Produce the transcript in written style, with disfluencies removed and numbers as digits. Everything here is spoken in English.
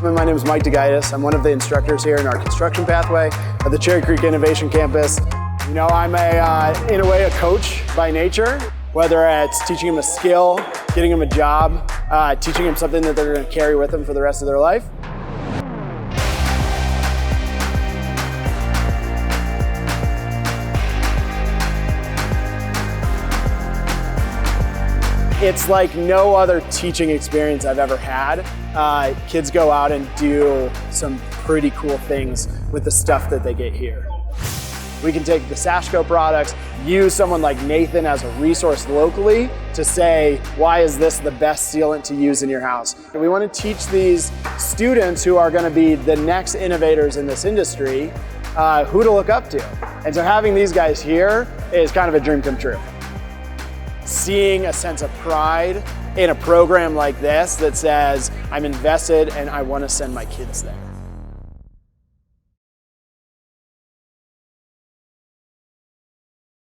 My name is Mike DeGaitis. I'm one of the instructors here in our construction pathway at the Cherry Creek Innovation Campus. You know, I'm in a way, a coach by nature, whether it's teaching them a skill, getting them a job, teaching them something that they're going to carry with them for the rest of their life. It's like no other teaching experience I've ever had. Kids go out and do some pretty cool things with the stuff that they get here. We can take the Sashco products, use someone like Nathan as a resource locally to say, why is this the best sealant to use in your house? And we want to teach these students who are going to be the next innovators in this industry who to look up to. And so having these guys here is kind of a dream come true. Seeing a sense of pride in a program like this that says, I'm invested and I want to send my kids there.